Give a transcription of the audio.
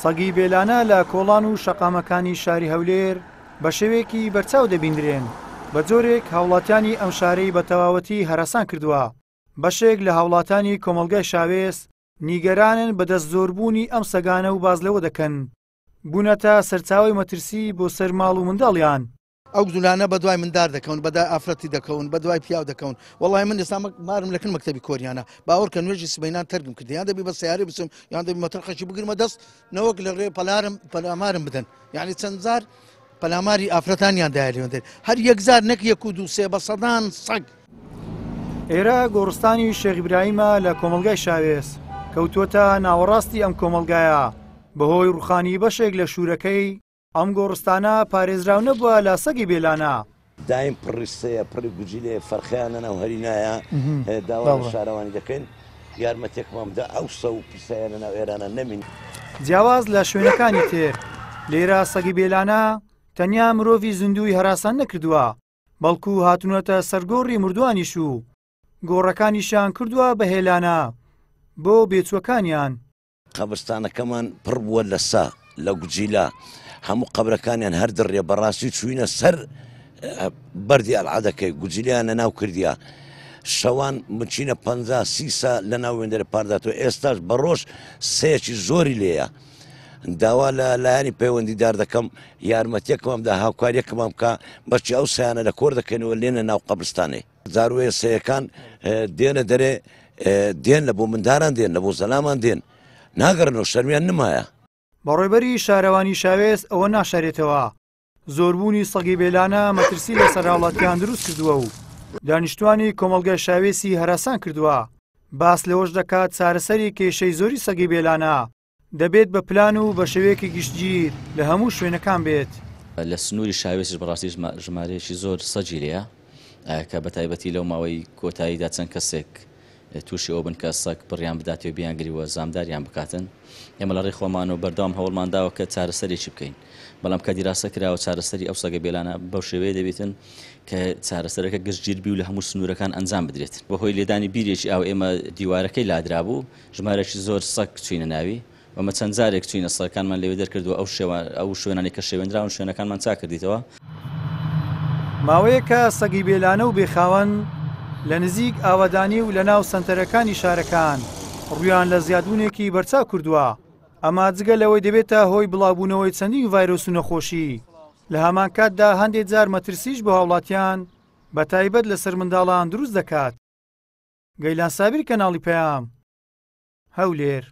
سەگی بێلانە لە کۆڵان و شەقامەکانی شاری هەولێر بە شێوەیەکی بەرچاو دەبیندرێن. بە جۆرێک هاوڵاتیانی ئەم شارەی بە تەواوەتی هەراسان کردووە. بەشێک لە هاوڵاتانی کۆمەلگای شاوێز نیگەرانن بە دەست زۆربوونی ئەم سەگانە و بازلەوە دەکەن. بوونەتە سەرچاوی مەترسی بۆ سەر ماڵ و منداڵیان. ئەو گزولانە بە دوای مندار دەکەون، بەدای ئافرەتی دەکەون، بە دوای پیاو دەکەون. وەڵای من ئێستا مارم لەکن مەکتەبی کۆریانە باوەڕکە نوێژی سبەینان تەرگم کرد، یان دەبی بە سیارە بچم یان دەبی مەترخەشی بگرمە دەست نەوەک لە ڕێ پەلامارم بدەن، یعنی چەند جار پەلاماری ئافرەتانیان دایلێن هەر یەکزار نەک یەک و دوو سێ بە سەدان سەگ. ئێرە گۆڕستانی شێخ ئیبراهیمە لە کۆمەلگای شاوێز کەوتووەتە ناوەڕاستی ئەم کۆمەلگایە بەهۆی ڕوخانی بەشێک لە شوورەکەی. ئەم گۆڕستانە پارێزراو نەبووە لە سەگی بێلانە. دایم پڕیسەیە پڕی گوجیلێ فەرخیانە و هەرینایە داوا شارەوانی دەکەین یارمەتێکمامدا ئەو سە و پیسایانە ناو ئێرانە نەمین. جیاواز لە شوێنەکانی تر لێرە سەگی بێلانە تەنیا مرۆڤی زیندووی هەراسان نەکردووە، بەڵکو هاتوونەتە سەرگۆڕی مردوانیش و گۆڕەکانیشان کردووە بە هێلانە بۆ بێچووەکانیان. قەبرستانەکەمان پڕ بووە لە سا لە گوجیلا هەموو قەبرەکانیان هەر دڕێ بەڕاستی چوینە سەر بەردی ئەلعادەکەی گوجیلیانە ناو کردیا. شەوان بچینە 50 سا لە ناو وێندەرە پارداتەوە. ئێستاش بە ڕۆژ سەیەکی زۆری لێیە. داوا لە لایانی پەیوەندیدار دەکەم یارمەتیەکمامدا هاوکاریەکەمام بکە بەشی ئەو سیانە لە کۆر دەکەنەوە لێنە ناو قەبرستانێ. زاروێ سەیەکان دێنە دەرێ دێن لە بۆ منداران دێن لە بۆ زەلامان دێن ناگەڕنەوە شەرمیان نمایە. بەڕێبەری شارەوانی شاوێز ئەوە ناشارێتەوە زۆربوونی سەگی بێلانە مەترسی لە سەرهاوڵاتیان دروست کردووە و دانیشتوانی کۆمەلگای شاوێزی هەراسان کردووە. باس لەوەش دەکات چارەسەری کێشەی زۆری سەگی بێلانە دەبێت بە پلان و بە شێوەیەکی گشتگیر لە هەموو شوێنەکان بێت. لە سنووری شاوێزش بەڕاستی ژمارەیەکی زۆر سەگی لێیە کە بە تایبەتی لەو ماوەی کۆتاییدا چەند کەسێک تووشی ئەو بن کە سەگ بڕیان بداتێ بیانگریوە زامداریان بکاتن. ئێمە لە ڕێی خۆمان و بەردەوام هەوڵمانداوە کە چارەسەرێکی بکەین، بەڵام کە دیراسە کراوە چارەسەری ئەو سەگە بێلانە بەو شێوەیە دەبێتن کە چارەسەرەکە گشتگیر بی و لە هەموو سنوورەکان ئەنجام بدرێت. بەهۆی لێدانی بیرێکی ئەو ئێمە دیوارەکەی لادرا بوو ژمارەی زۆر سەگ چوینە ناوی ومە چەند جارێک چوینە سەگەکانمان لێوێ دەرکردو ئەو شوێنانی کە شێوێنراون شوێنەکانمان چا کردیتەوە. ماوەیەکە سەگی بێلانە و بێخاوەن لە نزیک ئاوادانی و لە ناو سنتەرەکانی شارەکان ڕویان لە زیادبوونێکی بەرچاو کردووە. ئەمە جگە لەوەی دەبێتە هۆی بڵاوبوونەوەی چەندین ڤایرۆس و نەخۆشی. لە هەمان کاتدا هەندێک جار مەترسیش بۆ هاوڵاتیان بە تایبەت لەسەر منداڵان دروست دەکات. گەیلان سابیر کەناڵی پەیام هەولێر.